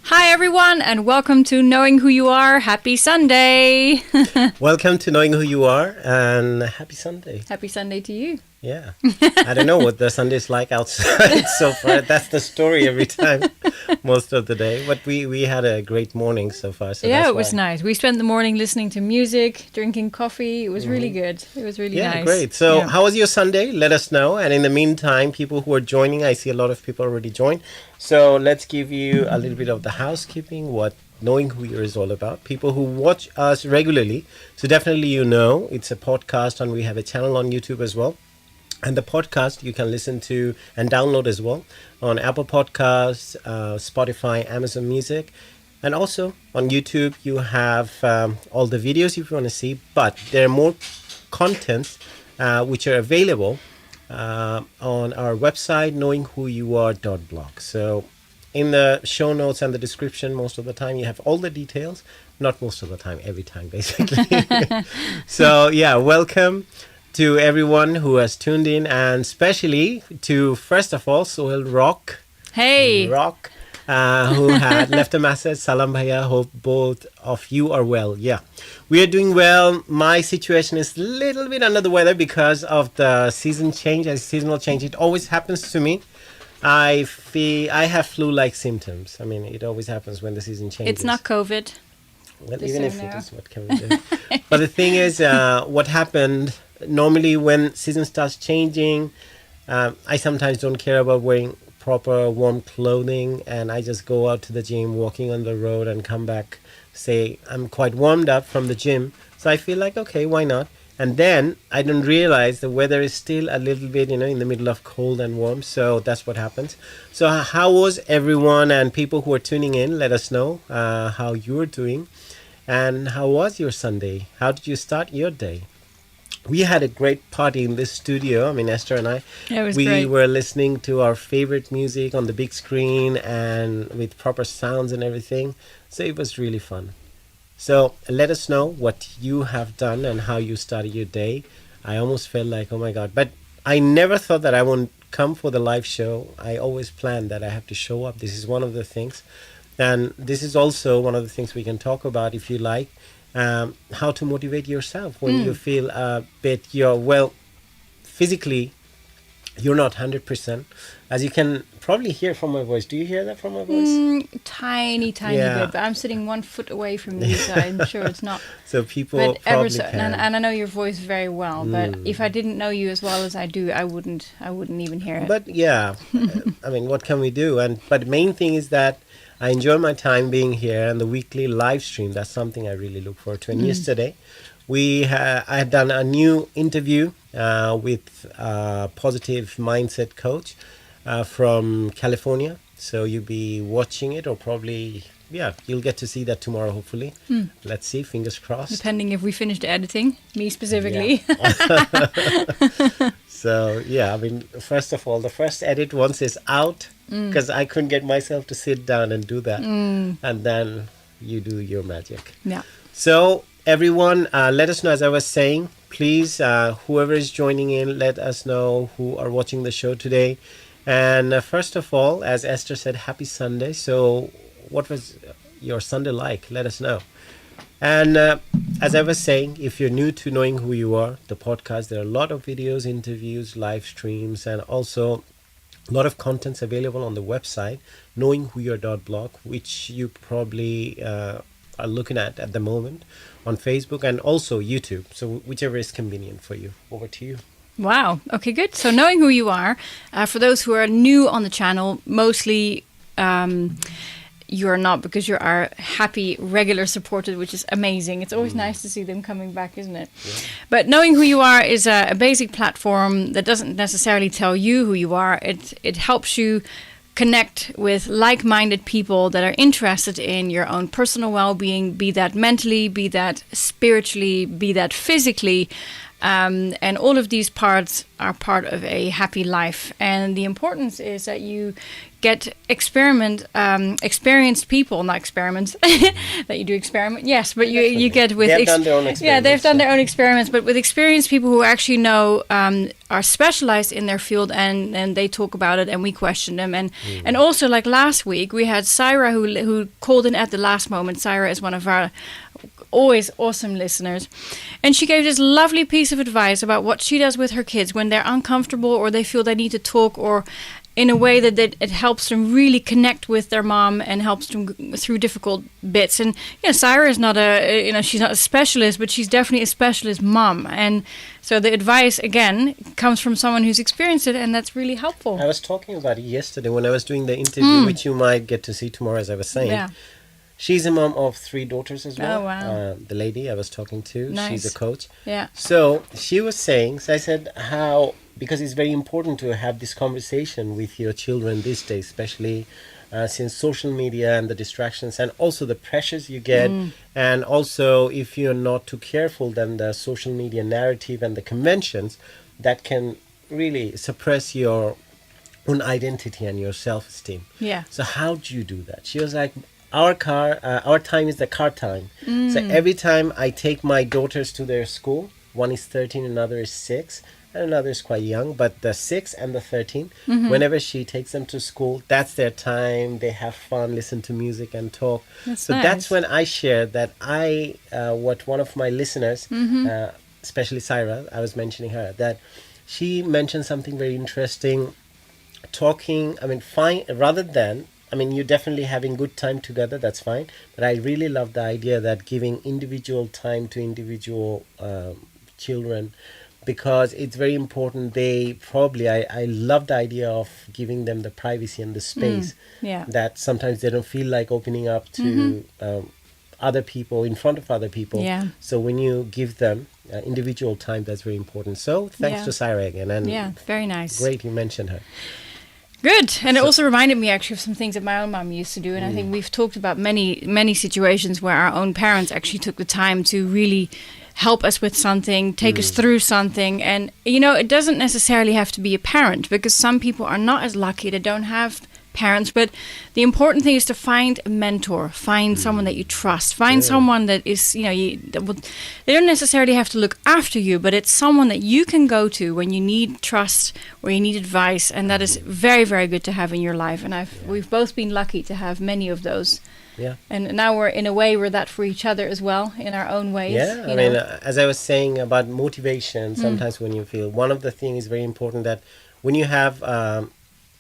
Hi everyone and welcome to Knowing Who You Are. Happy Sunday. Welcome to Knowing Who You Are and happy Sunday. Happy Sunday to you. Yeah. I don't know what the Sunday's like outside so far. That's the story every time, most of the day. But we had a great morning so far. So yeah, it was nice. We spent the morning listening to music, drinking coffee. It was really good. It was really nice. Yeah, great. So how was your Sunday? Let us know. And in the meantime, people who are joining, I see a lot of people already joined. So let's give you a little bit of the housekeeping, what Knowing Who You Are is all about. People who watch us regularly, so definitely you know it's a podcast and we have a channel on YouTube as well. And the podcast you can listen to and download as well on Apple Podcasts, Spotify, Amazon Music. And also on YouTube you have all the videos if you want to see. But there are more contents which are available on our website, KnowingWhoYouAre.blog. So in the show notes and the description, most of the time you have all the details. Not most of the time, every time basically. So yeah, welcome to everyone who has tuned in, and especially to, first of all, Sohail Rock. Hey! Rock, who had left a message. Salam bhaiya, hope both of you are well. Yeah, we are doing well. My situation is a little bit under the weather because of the seasonal change. It always happens to me. I have flu-like symptoms. I mean, it always happens when the season changes. It's not COVID. Well, even if it is, what can we do? But the thing is, what happened, normally when season starts changing, I sometimes don't care about wearing proper warm clothing, and I just go out to the gym, walking on the road, and come back, say I'm quite warmed up from the gym. So I feel like, okay, why not? And then I don't realize the weather is still a little bit, in the middle of cold and warm. So that's what happens. So how was everyone and people who are tuning in? Let us know how you're doing. And how was your Sunday? How did you start your day? We had a great party in this studio. I mean, Esther and I. Yeah, it was great. We were listening to our favorite music on the big screen and with proper sounds and everything. So it was really fun. So let us know what you have done and how you started your day. I almost felt like, oh my God. But I never thought that I won't come for the live show. I always planned that I have to show up. This is one of the things. And this is also one of the things we can talk about if you like. How to motivate yourself when you feel a bit, physically, you're not 100%. As you can probably hear from my voice. Do you hear that from my voice? Tiny bit, but I'm sitting 1 foot away from you, so I'm sure it's not. So people probably can. And I know your voice very well, but if I didn't know you as well as I do, I wouldn't even hear it. But yeah, I mean, what can we do? But the main thing is that I enjoy my time being here, and the weekly live stream, that's something I really look forward to. And yesterday, I had done a new interview with a positive mindset coach from California. So you'll be watching it, or probably, you'll get to see that tomorrow, hopefully. Let's see, fingers crossed. Depending if we finish the editing, me specifically. Yeah. So, I mean, first of all, the first edit once is out, because I couldn't get myself to sit down and do that. And then you do your magic. Yeah. So everyone, let us know, as I was saying, please, whoever is joining in, let us know who are watching the show today. And first of all, as Esther said, happy Sunday. So what was your Sunday like? Let us know. And as I was saying, if you're new to Knowing Who You Are, the podcast, there are a lot of videos, interviews, live streams, and also a lot of contents available on the website, KnowingWhoYouAre.blog, which you probably are looking at the moment, on Facebook and also YouTube. So whichever is convenient for you. Over to you. Wow. Okay, good. So Knowing Who You Are, for those who are new on the channel, mostly you're not, because you're our happy regular supporters, which is amazing. It's always nice to see them coming back, isn't it? Yeah. But Knowing Who You Are is a basic platform that doesn't necessarily tell you who you are. It helps you connect with like-minded people that are interested in your own personal well-being, be that mentally, be that spiritually, be that physically. And all of these parts are part of a happy life. And the importance is that you get experienced people, not experiments, that you do experiment. Yes, but you get with... They've done their own experiments. Yeah, they've done their own experiments, but with experienced people who actually know, are specialized in their field, and they talk about it and we question them. And also, like last week, we had Syra who called in at the last moment. Syra is one of our always awesome listeners, and she gave this lovely piece of advice about what she does with her kids when they're uncomfortable or they feel they need to talk, or in a way that it helps them really connect with their mom and helps them through difficult bits. And Syra is not she's not a specialist, but she's definitely a specialist mom. And so the advice again comes from someone who's experienced it, and that's really helpful. I was talking about it yesterday when I was doing the interview, which you might get to see tomorrow, as I was saying. Yeah. She's a mom of 3 daughters as well. Oh, wow. The lady I was talking to, Nice. she's a coach. Yeah. So she was saying, so I said because it's very important to have this conversation with your children these days, especially since social media and the distractions and also the pressures you get. And also if you're not too careful, then the social media narrative and the conventions that can really suppress your own identity and your self-esteem. Yeah. So how do you do that? She was like, our time is the car time. So every time I take my daughters to their school, one is 13, another is 6, and another is quite young, but the 6 and the 13, whenever she takes them to school, that's their time. They have fun, listen to music and talk. That's That's nice. when I shared that what one of my listeners, especially Syra, I was mentioning her, that she mentioned something very interesting, you're definitely having good time together, that's fine. But I really love the idea that giving individual time to individual children, because it's very important. I love the idea of giving them the privacy and the space Yeah. that sometimes they don't feel like opening up to other people, in front of other people. Yeah. So when you give them individual time, that's very important. So thanks Yeah. to Syra again. And Yeah, very nice. great you mentioned her. Good. And it also reminded me actually of some things that my own mom used to do. And I think we've talked about many situations where our own parents actually took the time to really help us with something, take us through something. And, it doesn't necessarily have to be a parent, because some people are not as lucky. They don't have parents. But the important thing is to find a mentor, find someone that you trust, find someone that is, they don't necessarily have to look after you, but it's someone that you can go to when you need trust or you need advice. And that is very, very good to have in your life. And we've both been lucky to have many of those. Yeah. And now we're that for each other as well, in our own ways. Yeah, as I was saying about motivation, sometimes when you feel, one of the things is very important that when you have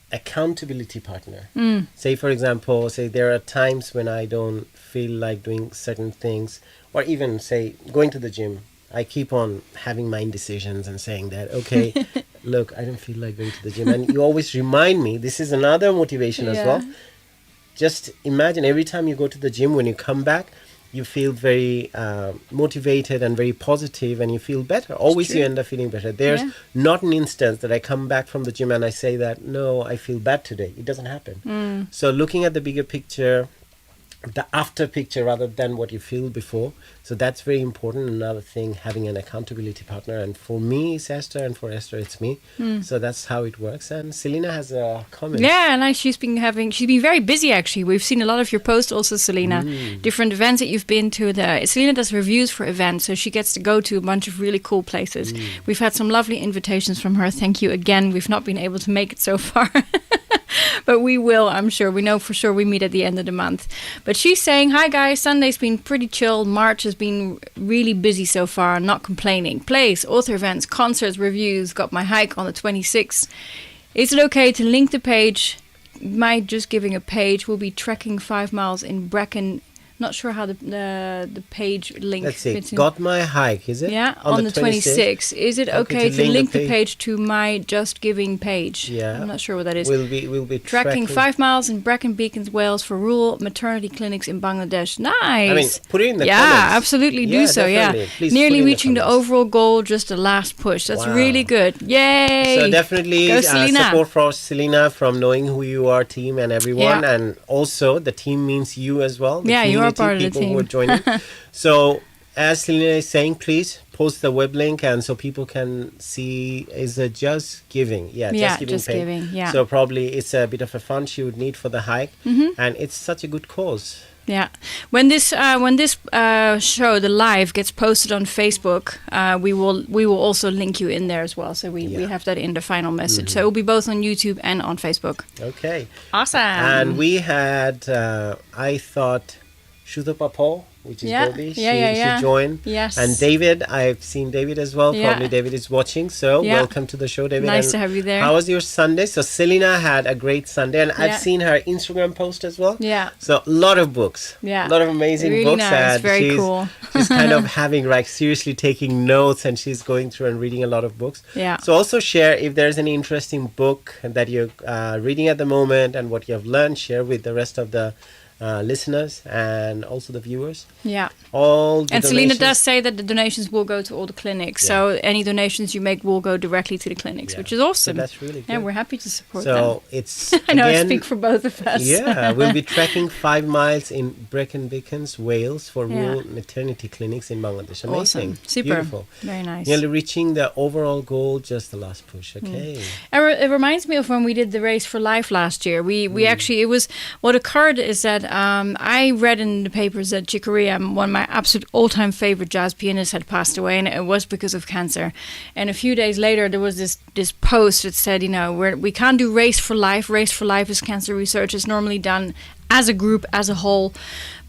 accountability partner, say for example, there are times when I don't feel like doing certain things, or even say going to the gym, I keep on having my indecisions and saying that, okay, look, I don't feel like going to the gym. And you always remind me, this is another motivation as well. Just imagine every time you go to the gym, when you come back, you feel very motivated and very positive, and you feel better. Always you end up feeling better. There's not an instance that I come back from the gym and I say that, no, I feel bad today. It doesn't happen. So looking at the bigger picture, the after picture rather than what you feel before. So that's very important. Another thing, having an accountability partner. And for me, it's Esther, and for Esther, it's me. So that's how it works. And Selena has a comment. Yeah, and she's been very busy actually. We've seen a lot of your posts also, Selena. Different events that you've been to. Selena does reviews for events, so she gets to go to a bunch of really cool places. We've had some lovely invitations from her. Thank you again. We've not been able to make it so far. But we will, I'm sure. We know for sure we meet at the end of the month. But she's saying, hi guys, Sunday's been pretty chill. March has been really busy so far. Not complaining. Plays, author events, concerts, reviews. Got my hike on the 26th. Is it okay to link the page? Might just giving a page. We'll be trekking 5 miles in Brecon. Not sure how the page link Let's see. fits in. Got my hike, is it? Yeah, on the 26th. Is it okay to link the page to my Just Giving page? Yeah. I'm not sure what that is. We'll be Trekking 5 miles in Brecon Beacons, Wales for rural maternity clinics in Bangladesh. Nice. I mean, put it in the comments. comments. Yeah, absolutely do so, definitely. yeah. Please Nearly put in reaching the comments. overall goal, just the last push. That's Wow. really good. Yay. So definitely Go, Selena. support for Selena from Knowing Who You Are team and everyone. Yeah. And also the team means you as well. The Yeah, you are community, part of the people who team. are joining. So as Selena is saying, please post the web link and so people can see. Is it Just Giving? Yeah, Just page. Giving. Yeah. So probably it's a bit of a fund she would need for the hike, and it's such a good cause. Yeah, when this show, the live, gets posted on Facebook, we will also link you in there as well. So we have that in the final message. So it will be both on YouTube and on Facebook. Okay. Awesome. And we had, I thought, Shudha Paul, which is Bobby. She joined. Yes. And David, I've seen David as well. Yeah. Probably David is watching. So welcome to the show, David. Nice and to have you there. How was your Sunday? So Selena had a great Sunday. And I've seen her Instagram post as well. Yeah. So a lot of books. Yeah. A lot of amazing really books. Nice. And very cool. She's kind of having seriously taking notes, and she's going through and reading a lot of books. Yeah. So also share if there's any interesting book that you're reading at the moment and what you have learned, share with the rest of the listeners and also the viewers. Yeah. And Selena does say that the donations will go to all the clinics. Yeah. So any donations you make will go directly to the clinics, which is awesome. So that's really good. Yeah, we're happy to support them. So it's I know I speak for both of us. Yeah, we'll be trekking 5 miles in Brecon Beacons, Wales for rural maternity clinics in Bangladesh. Amazing. Awesome. Super. Beautiful. Very nice. Nearly reaching the overall goal, just the last push. Okay. It reminds me of when we did the Race for Life last year. We actually, it was, what occurred is that I read in the papers that Chicoria, one of my absolute all-time favorite jazz pianists, had passed away, and it was because of cancer. And a few days later, there was this post that said, we can't do Race for Life. Race for Life is cancer research. It's normally done as a group, as a whole.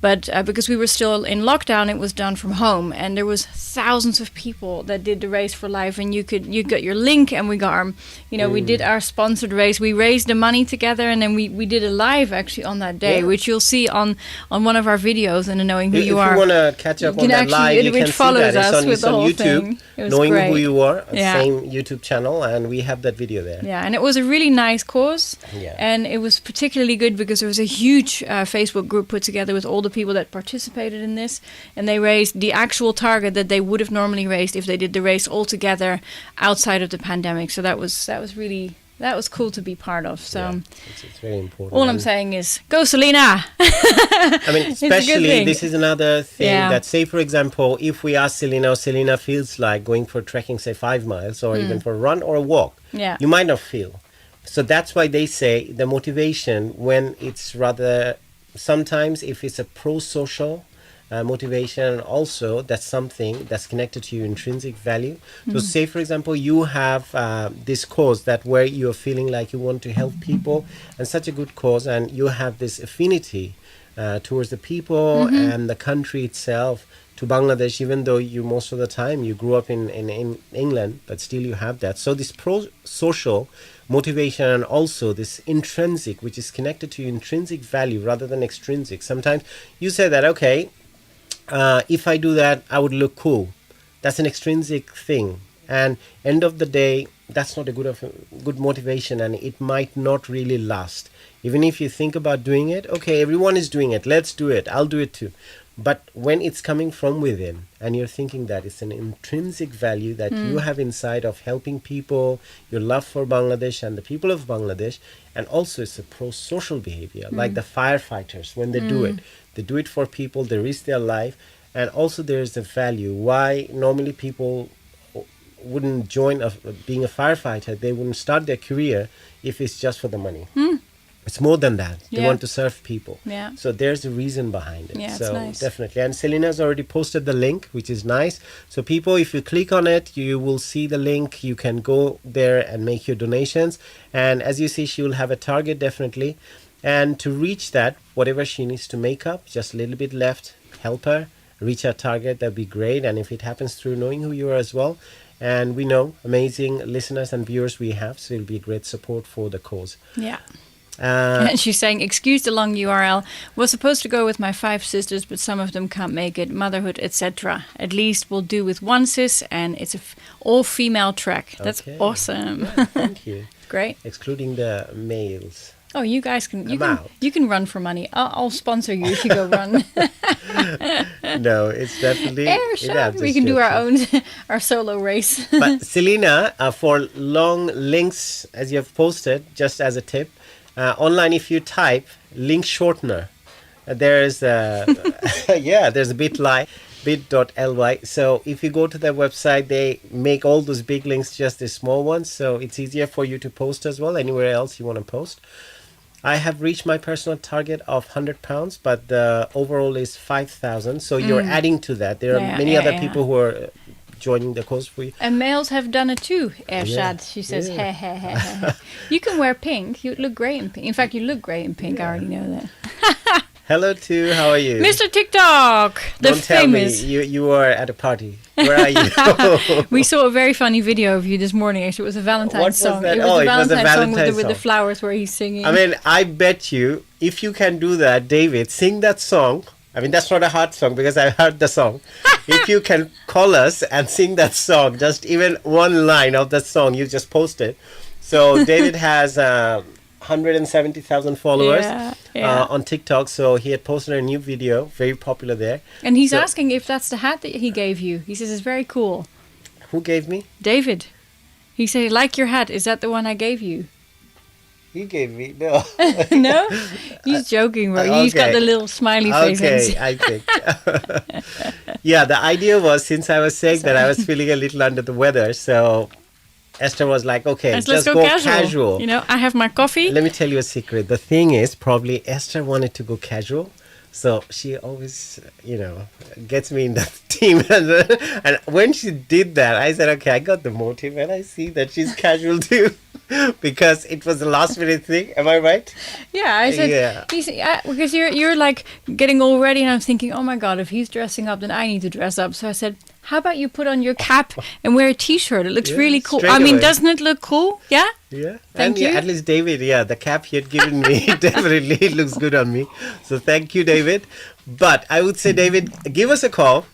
But because we were still in lockdown, it was done from home, and there was thousands of people that did the Race for Life. And you got your link, and we got our, we did our sponsored race. We raised the money together, and then we did a live actually on that day, which you'll see on one of our videos in the Knowing Who You Are. If you want to catch up on that live, you can see that. It's on YouTube, Knowing Who You Are, same YouTube channel, and we have that video there. Yeah, and it was a really nice cause, and it was particularly good because there was a huge Facebook group put together with all the people that participated in this, and they raised the actual target that they would have normally raised if they did the race all together outside of the pandemic. So that was cool to be part of. So it's very important. All I'm saying is, go Selena! I mean, especially this is another thing that, say for example, if we ask Selena feels like going for trekking, say 5 miles, or even for a run or a walk, you might not feel. So that's why they say the motivation, when it's rather, sometimes if it's a pro-social motivation, also that's something that's connected to your intrinsic value. So say for example you have this cause that where you're feeling like you want to help people, and such a good cause, and you have this affinity towards the people and the country itself, to Bangladesh, even though you most of the time you grew up in England, but still you have that. So this pro-social motivation, and also this intrinsic, which is connected to your intrinsic value rather than extrinsic. Sometimes you say that, okay, if I do that, I would look cool. That's an extrinsic thing. And end of the day, that's not a good motivation, and it might not really last. Even if you think about doing it, okay, everyone is doing it, let's do it, I'll do it too. But when it's coming from within, and you're thinking that it's an intrinsic value that you have inside of helping people, your love for Bangladesh and the people of Bangladesh, and also it's a pro-social behavior, like the firefighters, when they do it for people, they risk their life, and also there's the value. Why normally people wouldn't join being a firefighter, they wouldn't start their career if it's just for the money. It's more than that. They want to serve people. Yeah. So there's a reason behind it. Yeah, so it's nice. Definitely. And Selena's already posted the link, which is nice. So people, if you click on it, you will see the link. You can go there and make your donations. And as you see, she will have a target, definitely. And to reach that, whatever she needs to make up, just a little bit left, help her reach her target. That'd be great. And if it happens through Knowing Who You Are as well. And we know amazing listeners and viewers we have. So it'll be a great support for the cause. Yeah. And she's saying, excuse the long URL, was supposed to go with my 5 sisters, but some of them can't make it, motherhood, etc. At least we'll do with one sis, and it's an all-female trek. That's awesome. Yeah, thank you. Great. Excluding the males. Oh, you guys can you can run for money. I'll sponsor you if you go run. No, it's definitely Ershad. We can do our solo race. But Selena, for long links, as you have posted, just as a tip, online, if you type link shortener, there's a bit like, bit.ly. So if you go to their website, they make all those big links just the small ones. So it's easier for you to post as well anywhere else you want to post. I have reached my personal target of £100, but the overall is 5,000. So you're adding to that. There are many other people who are joining the cause for you. And males have done it too, Ershad. Yeah. She says, he, he, he, he. You can wear pink. You look great in pink. In fact, you look great in pink. I already know that. Hello to, how are you? Mr. TikTok, the Don't famous. tell me you were at a party. Where are you? We saw a very funny video of you this morning. Actually, it was a Valentine's What was song. that? It was Oh, a it was a Valentine's song Valentine's with the song. flowers where he's singing. I mean, I bet you, if you can do that, David, sing that song. I mean, that's not a hard song because I heard the song. If you can call us and sing that song, just even one line of that song, you just post it. So David has 170,000 followers on TikTok. So he had posted a new video, very popular there. And he's asking if that's the hat that he gave you. He says it's very cool. Who gave me? David. He said, I like your hat. Is that the one I gave you? He gave me, no. No? He's joking, right? He's got the little smiley face. Okay, I think. Yeah, the idea was, since I was saying that I was feeling a little under the weather, so Esther was like, okay, Let's just go casual. You know, I have my coffee. Let me tell you a secret. The thing is, probably Esther wanted to go casual. So she always, gets me in the team. And when she did that, I said, okay, I got the motive. And I see that she's casual too. Because it was the last minute thing. Am I right? Yeah, I said, because you're like getting all ready. And I'm thinking, oh my God, if he's dressing up, then I need to dress up. So I said, how about you put on your cap and wear a t-shirt? It looks really cool. I mean, doesn't it look cool? Yeah? Yeah. Thank you. At least David, the cap he had given me, definitely it looks good on me. So thank you, David. But I would say, David, give us a call.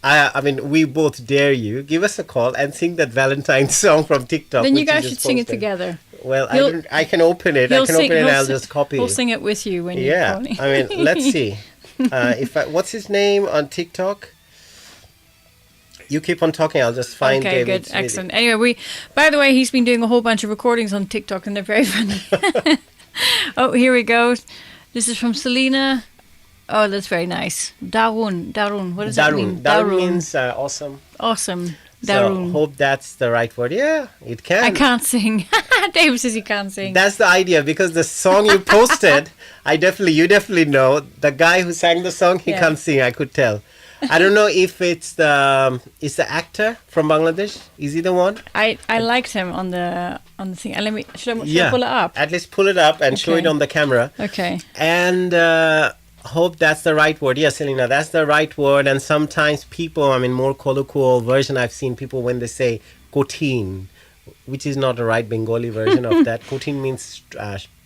I mean, we both dare you. Give us a call and sing that Valentine's song from TikTok. Then you guys should sing it together. Well, I can open it. And I'll just copy it. We'll sing it with you when you call me. I mean, let's see. What's his name on TikTok? You keep on talking. I'll just find David's good. Excellent. Anyway, by the way, he's been doing a whole bunch of recordings on TikTok and they're very funny. Oh, here we go. This is from Selena. Oh, that's very nice. Darun. What does that mean? Darun means awesome. Awesome. Darun. So hope that's the right word. Yeah, it can. I can't sing. David says he can't sing. That's the idea, because the song you posted, you definitely know the guy who sang the song. He can't sing. I could tell. I don't know if it's the actor from Bangladesh. Is he the one? I liked him on the thing. Should I pull it up? At least pull it up and show it on the camera. Okay. And hope that's the right word. Yes, Selena, that's the right word. And sometimes people, I mean, more colloquial version, I've seen people when they say kotin, which is not the right Bengali version of that. Kotin means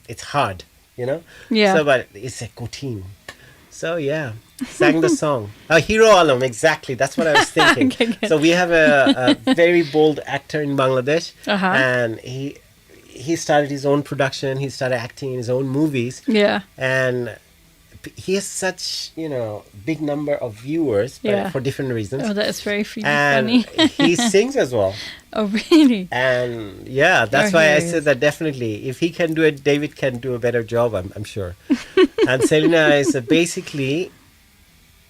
it's hard, Yeah. So, but it's a kotin. So, sang the song. Hero Alam, exactly. That's what I was thinking. Okay, so we have a very bold actor in Bangladesh, and he started his own production. He started acting in his own movies. Yeah. And he has such, big number of viewers for different reasons. Oh, that's very funny. And he sings as well. Oh, really? And that's why I said that definitely. If he can do it, David can do a better job, I'm sure. And Selena is basically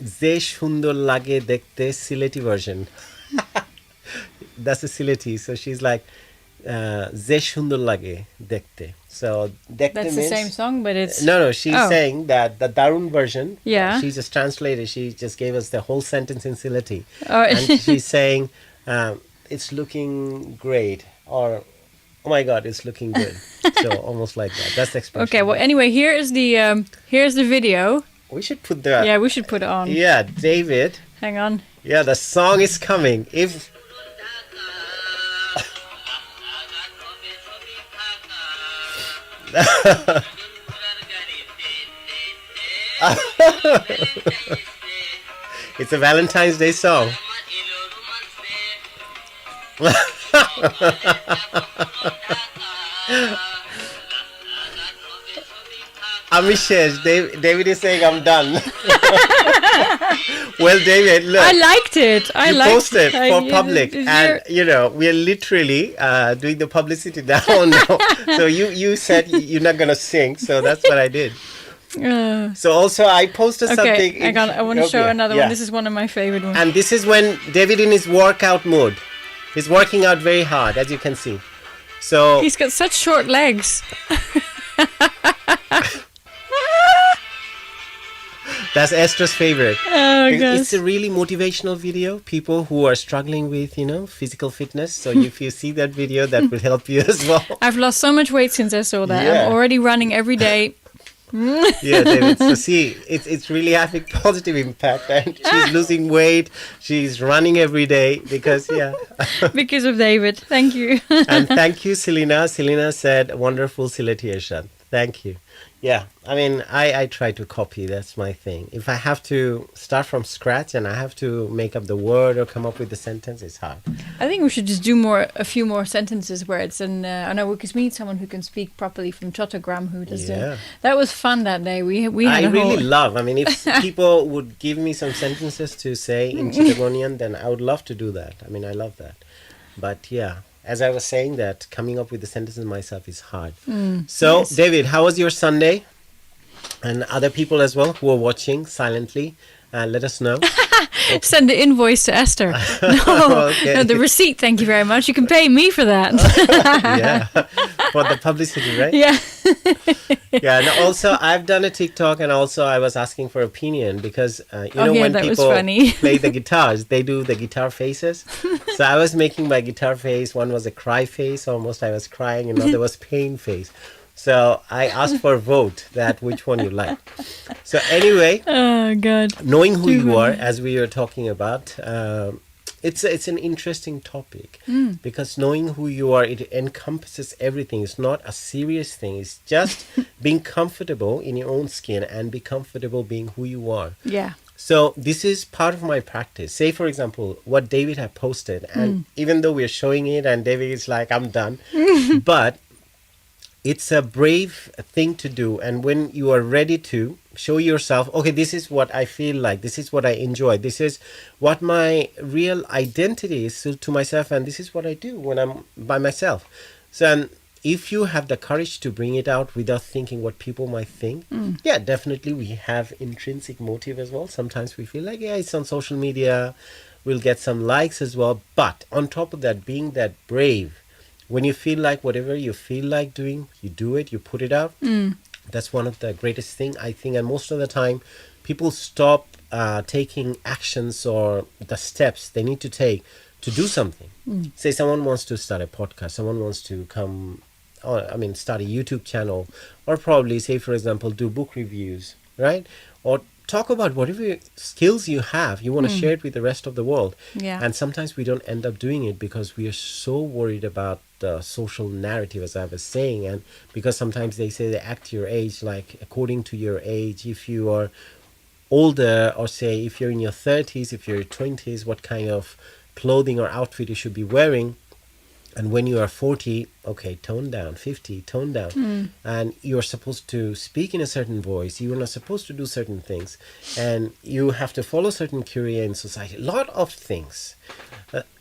Je Shundor Lage Dekhte Sileti version. That's a Sileti. So she's like, Je Shundor Lage Dekhte. So Dekhte that's means, the same song, but it's... No, she's saying that the Darun version, she just translated, she just gave us the whole sentence in Sileti. Oh. And she's saying, it's looking great, or oh my God, it's looking good. So almost like that. That's the expression. Okay, well, anyway, here's the video. We should put that. Yeah, we should put it on. Yeah, David. Hang on. Yeah, the song is coming. If... It's a Valentine's Day song. Amishesh, David is saying I'm done. Well, David, look. I liked it. I liked posted for public. And, we are literally doing the publicity now. So you said you're not going to sing. So that's what I did. So also I posted something. Okay, I want to show another one. This is one of my favorite ones. And this is when David in his workout mode. He's working out very hard, as you can see. So he's got such short legs. That's Esther's favorite. Oh, gosh. It's a really motivational video. People who are struggling with, physical fitness. So if you see that video, that will help you as well. I've lost so much weight since I saw that. Yeah. I'm already running every day. Yeah, David. So see, it's really having positive impact. And she's losing weight. She's running every day because, Because of David. Thank you. And thank you, Selena. Selena said, wonderful Sileti Ershad. Thank you. Yeah, I mean, I try to copy. That's my thing. If I have to start from scratch and I have to make up the word or come up with the sentence, it's hard. I think we should just do a few more sentences where it's in. I know because we need someone who can speak properly from Chattogram who does that was fun that day. We had I really love. I mean, if people would give me some sentences to say in Chittagonian, then I would love to do that. I mean, I love that. But yeah. As I was saying, that coming up with the sentences myself is hard. So, yes. David, how was your Sunday? And other people as well who are watching silently, let us know. Send the invoice to Esther. No, the receipt, thank you very much. You can pay me for that. Yeah, for the publicity, right? Yeah. Yeah, and also I've done a TikTok and also I was asking for opinion because, when people play the guitars, they do the guitar faces. So I was making my guitar face. One was a cry face, almost I was crying, and another was pain face. So I asked for a vote that which one you like. So anyway, oh God, knowing who you are, as we were talking about, it's an interesting topic because knowing who you are, it encompasses everything. It's not a serious thing. It's just being comfortable in your own skin and be comfortable being who you are. Yeah. So this is part of my practice. Say, for example, what David had posted, and even though we're showing it and David is like, I'm done, but it's a brave thing to do. And when you are ready to show yourself, okay, this is what I feel like, this is what I enjoy, this is what my real identity is to myself, and this is what I do when I'm by myself. So if you have the courage to bring it out without thinking what people might think, yeah, definitely we have intrinsic motive as well. Sometimes we feel like, yeah, it's on social media, we'll get some likes as well. But on top of that, being that brave, when you feel like whatever you feel like doing, you do it, you put it out. That's one of the greatest thing, I think. And most of the time, people stop taking actions or the steps they need to take to do something. Say someone wants to start a podcast, someone wants to start a YouTube channel, or probably, say, for example, do book reviews, right? Or talk about whatever skills you have. You want to share it with the rest of the world. Yeah. And sometimes we don't end up doing it because we are so worried about the social narrative, as I was saying. And because sometimes they say they act your age, like according to your age, if you are older, or say if you're in your 30s, if you're 20s, what kind of clothing or outfit you should be wearing. And when you are 40, okay, tone down. 50, tone down. And you're supposed to speak in a certain voice. You are not supposed to do certain things. And you have to follow certain criteria in society. A lot of things.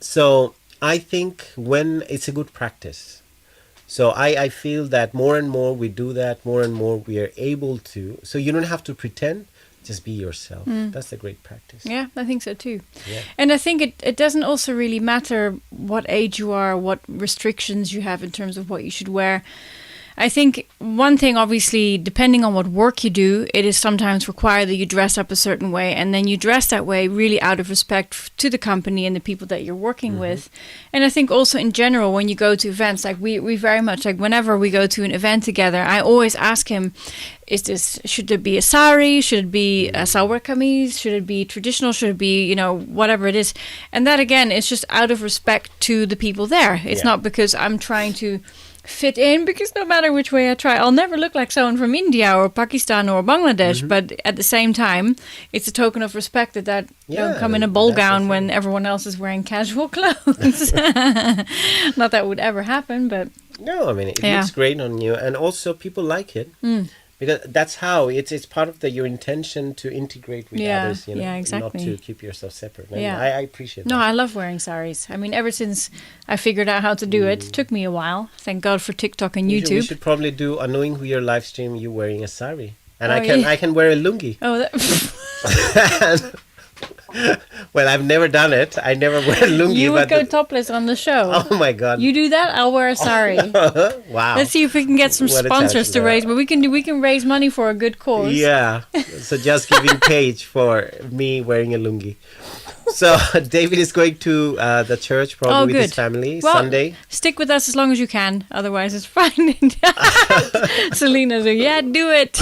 So I think when it's a good practice. So I feel that more and more we do that, more and more we are able to. So you don't have to pretend. Just be yourself. That's a great practice. Yeah, I think so too. Yeah. And I think it doesn't also really matter what age you are, what restrictions you have in terms of what you should wear. I think one thing, obviously, depending on what work you do, it is sometimes required that you dress up a certain way, and then you dress that way really out of respect to the company and the people that you're working with. And I think also in general, when you go to events, like we very much, like whenever we go to an event together, I always ask him, should it be a sari? Should it be a salwar kameez? Should it be traditional? Should it be, whatever it is? And that, again, is just out of respect to the people there. It's not because I'm trying to fit in, because no matter which way I try, I'll never look like someone from India or Pakistan or Bangladesh. But at the same time, it's a token of respect that don't come in a ball gown when everyone else is wearing casual clothes. Not that would ever happen, but no, I mean, it looks great on you, and also people like it. Because that's how it's part of your intention to integrate with others, exactly. Not to keep yourself separate. And I appreciate that. No, I love wearing saris. I mean, ever since I figured out how to do it took me a while. Thank God for TikTok and YouTube. We should probably do a Knowing Who You're live stream, you wearing a sari. and Oh, I can wear a lungi. Oh, Well, I've never done it. I never wear a lungi. you would but go topless on the show. oh my god! You do that, I'll wear a sari. Wow. Let's see if we can get some What a sponsors to tantrum. raise. But we can raise money for a good cause. Yeah. So just giving page for me wearing a lungi. So David is going to the church probably Oh, with his good. family Well, Sunday. Stick with us as long as you can. Otherwise, it's fine. Selena's like, yeah, do it.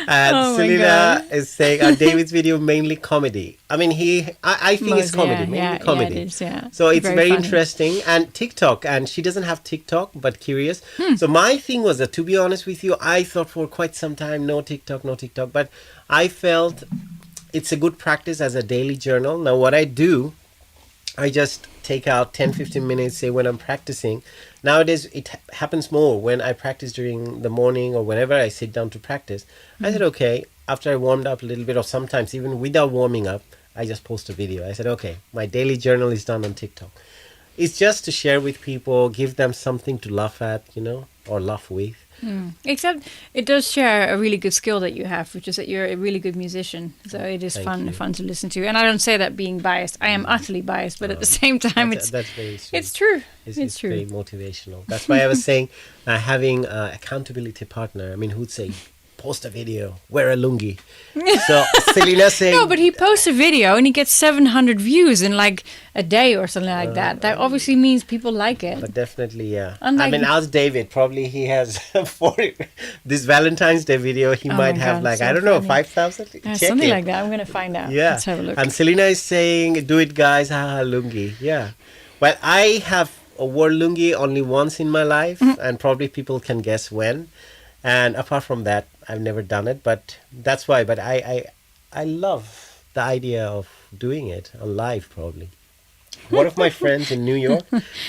And Oh my Selena is saying David's video mainly comedy. I mean, I think it's comedy, mainly comedy. Yeah, it is, yeah. So it's very funny. interesting. And TikTok, and she doesn't have TikTok, but curious. So my thing was that, to be honest with you, I thought for quite some time, no TikTok. But I felt it's a good practice as a daily journal. Now, what I do, I just take out 10-15 minutes, say, when I'm practicing. Nowadays, it happens more when I practice during the morning or whenever I sit down to practice. I said, okay, after I warmed up a little bit, or sometimes even without warming up, I just post a video. I said, okay, my daily journal is done on TikTok. It's just to share with people, give them something to laugh at, or laugh with. Except it does share a really good skill that you have, which is that you're a really good musician. So it is Thank you. fun to listen to. And I don't say that being biased. I am utterly biased, but at the same time, That's very sweet. it's true. It's true. very motivational. That's why I was saying having an accountability partner. I mean, who'd say, post a video, wear a lungi. So Selena saying... No, but he posts a video and he gets 700 views in like a day or something like that. That obviously means people like it. But definitely, yeah. Unlike- I mean, ask David. Probably he has for this Valentine's Day video. He might my have God, like so I don't know, funny. 5,000. Yeah, Check something it. like that. I'm going to find out. Yeah. Let's have a look. And Selena is saying, "Do it, guys, haha, lungi." Yeah. Well, I have wore lungi only once in my life, and probably people can guess when. And apart from that, I've never done it. But that's why. But I love the idea of doing it on live, probably. One of my friends in New York,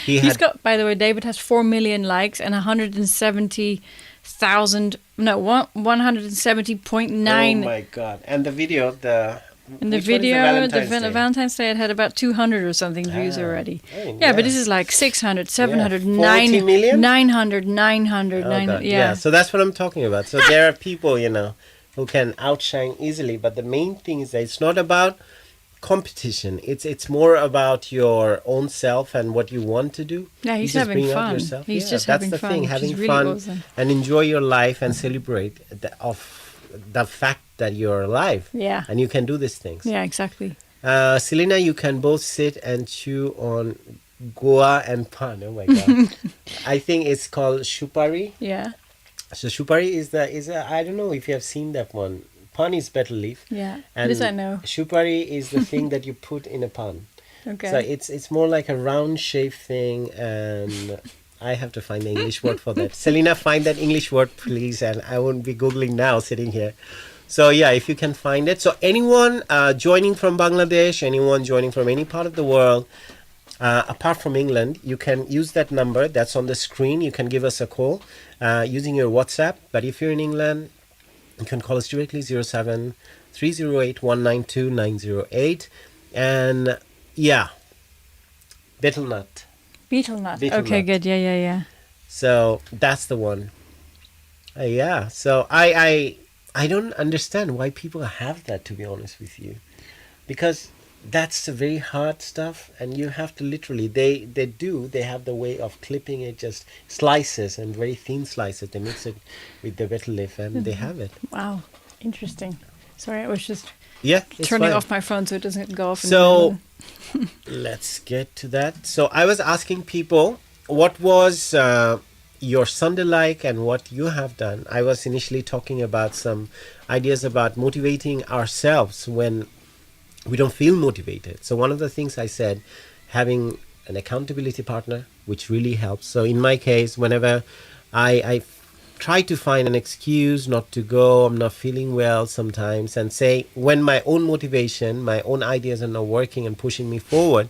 He's got, by the way, David has 4 million likes and 170.9. Oh my god! And the video, In the which one is video, the Day? Valentine's Day, it had about 200 or something views already. I mean, Yeah, but this is like 600, 700, 40 900, million? 900, 900, Oh, 900. God. Yeah. So that's what I'm talking about. So there are people, who can outshine easily. But the main thing is that it's not about competition. It's more about your own self and what you want to do. Yeah, You he's just having bring out fun. yourself. He's just that's having the fun, thing, which is having really fun awesome. and enjoy your life and celebrate the fact that you're alive. Yeah. And you can do these things. Yeah, exactly. Selena, you can both sit and chew on goa and pan. Oh my god! I think it's called shupari. Yeah. So shupari is I don't know if you have seen that one. Pan is betel leaf. Yeah. And This I know. shupari is the thing that you put in a pan. Okay. So it's more like a round shaped thing, and I have to find the English word for that. Selena, find that English word, please, and I won't be googling now sitting here. So yeah, if you can find it. So anyone joining from Bangladesh, anyone joining from any part of the world, apart from England, you can use that number that's on the screen. You can give us a call using your WhatsApp. But if you're in England, you can call us directly 07 308 192 908. And yeah, betel nut. Beetle nut. Beetle Okay, nut. good. Yeah. So that's the one. Yeah. So I don't understand why people have that, to be honest with you, because that's the very hard stuff, and you have to literally they have the way of clipping it, just slices and very thin slices. They mix it with the betel leaf and they have it. Wow. Interesting. Sorry, I was just Yeah, it's turning fine. off my phone so it doesn't go off. in the So middle. let's get to that. So I was asking people, what was your Sunday like and what you have done. I was initially talking about some ideas about motivating ourselves when we don't feel motivated. So one of the things I said, having an accountability partner, which really helps. So in my case, whenever I try to find an excuse not to go, I'm not feeling well sometimes, and say when my own motivation, my own ideas are not working and pushing me forward,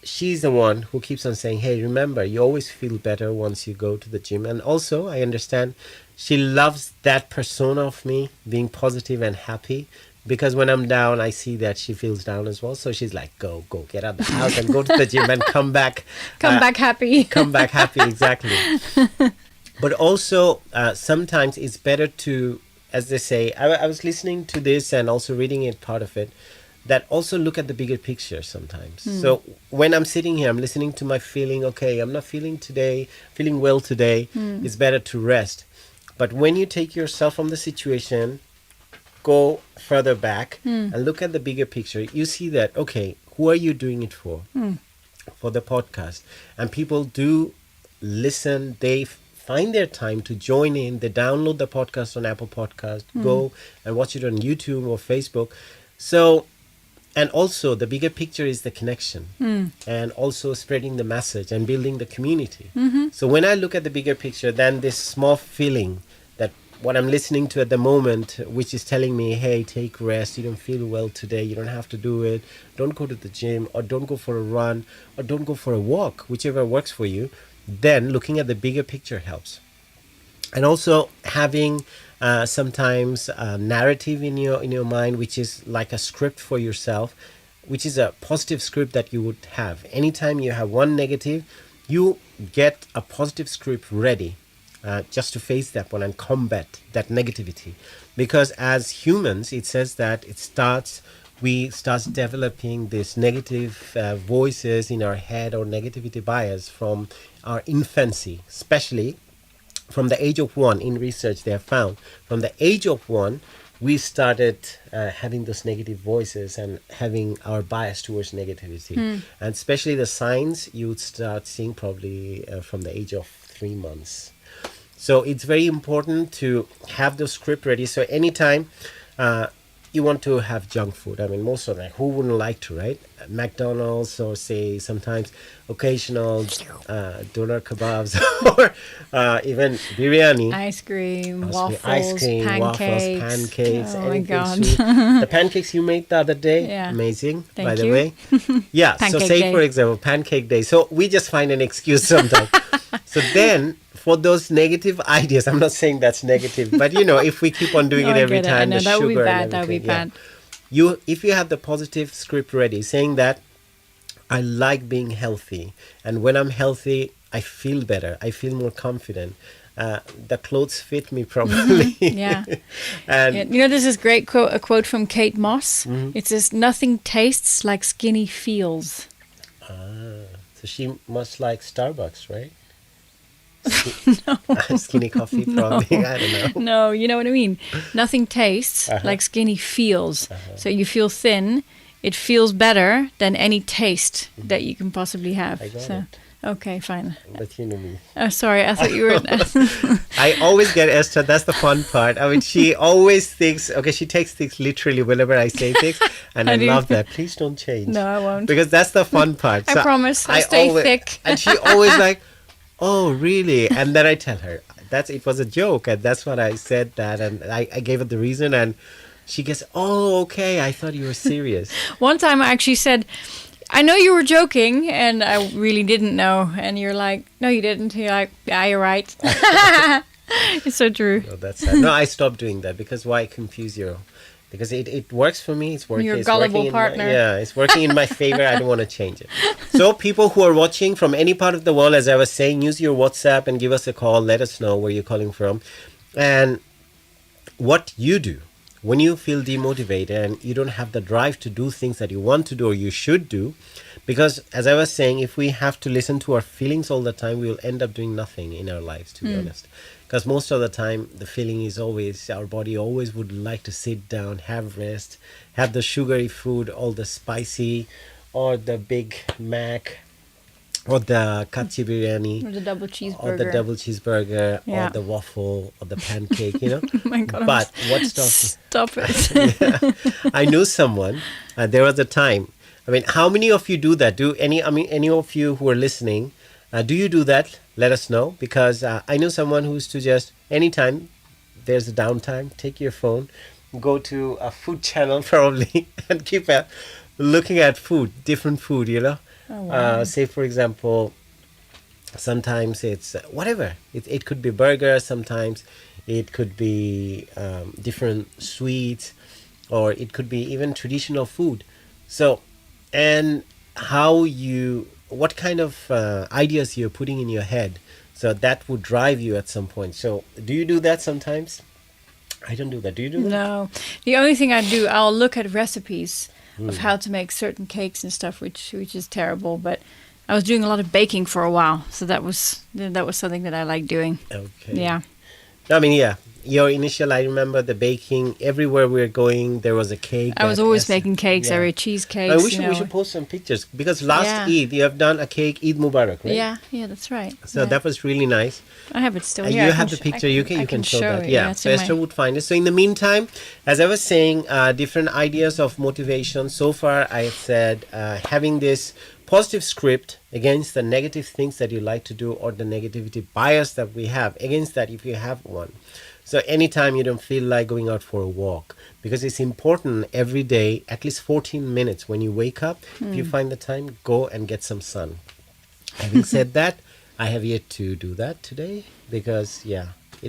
she's the one who keeps on saying, hey, remember, you always feel better once you go to the gym. And also, I understand she loves that persona of me, being positive and happy, because when I'm down, I see that she feels down as well. So she's like, go, get out of the house and go to the gym and come back. Come back happy. Come back happy, exactly. But also, sometimes it's better to, as they say, I was listening to this and also reading it, part of it, that also look at the bigger picture sometimes. So when I'm sitting here, I'm listening to my feeling, okay, I'm not feeling well today, it's better to rest. But when you take yourself from the situation, go further back and look at the bigger picture, you see that, okay, who are you doing it for? For the podcast. And people do listen, they find their time to join in, they download the podcast on Apple Podcast, go and watch it on YouTube or Facebook. So, and also the bigger picture is the connection and also spreading the message and building the community. So when I look at the bigger picture, then this small feeling that what I'm listening to at the moment, which is telling me, hey, take rest, you don't feel well today, you don't have to do it, don't go to the gym, or don't go for a run, or don't go for a walk, whichever works for you, then looking at the bigger picture helps. And also having sometimes a narrative in your mind, which is like a script for yourself, which is a positive script that you would have. Anytime you have one negative, you get a positive script ready just to face that one and combat that negativity. Because as humans, it says that we start developing these negative voices in our head or negativity bias from our infancy, especially from the age of 1. In research, they have found from the age of 1, we started having those negative voices and having our bias towards negativity. And especially the signs you would start seeing probably from the age of 3 months. So it's very important to have the script ready. So anytime you want to have junk food, I mean, most of them, who wouldn't like to, right? McDonald's, or say sometimes occasional doner kebabs, or even biryani. Ice cream, Waffles, pancakes. pancakes. Oh my God. The pancakes you made the other day, amazing, Thank by the you. way. Yeah, so Pancake say day. for example, pancake day. So we just find an excuse sometimes. So then, for those negative ideas, I'm not saying that's negative, but if we keep on doing No, it I every get it. I time, know, the that would be sugar bad. and That would be everything, bad. if you have the positive script ready, saying that I like being healthy, and when I'm healthy, I feel better, I feel more confident. The clothes fit me properly. Yeah. And Yeah. There's this great quote, a quote from Kate Moss. It says, "Nothing tastes like skinny feels." so she must like Starbucks, right? Skinny coffee, probably. I don't know. No, you know what I mean? Nothing tastes Uh-huh. like skinny feels. So you feel thin. It feels better than any taste that you can possibly have. I got So, it. okay, fine. But you know me. Oh, sorry. I thought you were... I always get Esther. That's the fun part. I mean, she always thinks, okay, she takes things literally whenever I say things. And I do. love that. Please don't change. No, I won't. Because that's the fun part. I promise. I'll stay thick. And she always like, oh, really? And then I tell her, it was a joke. And that's what I said that. And I gave her the reason. And she gets, oh, okay. I thought you were serious. One time I actually said, "I know you were joking," and I really didn't know. And you're like, "No, you didn't." You're like, "Yeah, you're right." It's so true. No, that's sad. No, I stopped doing that because why confuse you? Because it works for me. It's working. Your It's gullible working partner. It's working in my favor. I don't want to change it. So people who are watching from any part of the world, as I was saying, use your WhatsApp and give us a call. Let us know where you're calling from and what you do when you feel demotivated and you don't have the drive to do things that you want to do or you should do. Because as I was saying, if we have to listen to our feelings all the time, we will end up doing nothing in our lives, to be honest. Because most of the time, the feeling is always, our body always would like to sit down, have rest, have the sugary food, all the spicy, or the Big Mac, or the kachi biryani, Or the double cheeseburger. or the double cheeseburger, Yeah. or the waffle, or the pancake, Oh my God. But what stops? Stop it. I knew someone. There was a time. I mean, how many of you do that? Any of you who are listening, do you do that? Let us know, because I know someone who's to just anytime there's a downtime, take your phone, go to a food channel probably, and keep looking at food, different food. Oh, wow. Say for example, sometimes it's whatever. It could be burger. Sometimes it could be different sweets, or it could be even traditional food. So, and what kind of ideas you're putting in your head. So that would drive you at some point. So do you do that sometimes? I don't do that. Do you do that? No. The only thing I do, I'll look at recipes of how to make certain cakes and stuff, which is terrible. But I was doing a lot of baking for a while, so that was something that I like doing. Okay. Yeah. I mean, yeah. Your initial, I remember the baking. Everywhere we were going, there was a cake. I was always making cakes, yeah. cheesecakes. We should post some pictures because last Yeah. Eid you have done a cake, Eid Mubarak, right? Yeah, that's right. So Yeah. that was really nice. I have it still. And Yeah, you I have can the picture. You can show that. it. Yeah. It's So in Esther would find it. So in the meantime, as I was saying, different ideas of motivation. So far, I have said having this positive script against the negative things that you like to do or the negativity bias that we have against that, if you have one. So anytime you don't feel like going out for a walk, because it's important every day, at least 14 minutes when you wake up, if you find the time, go and get some sun. Having said that, I have yet to do that today because,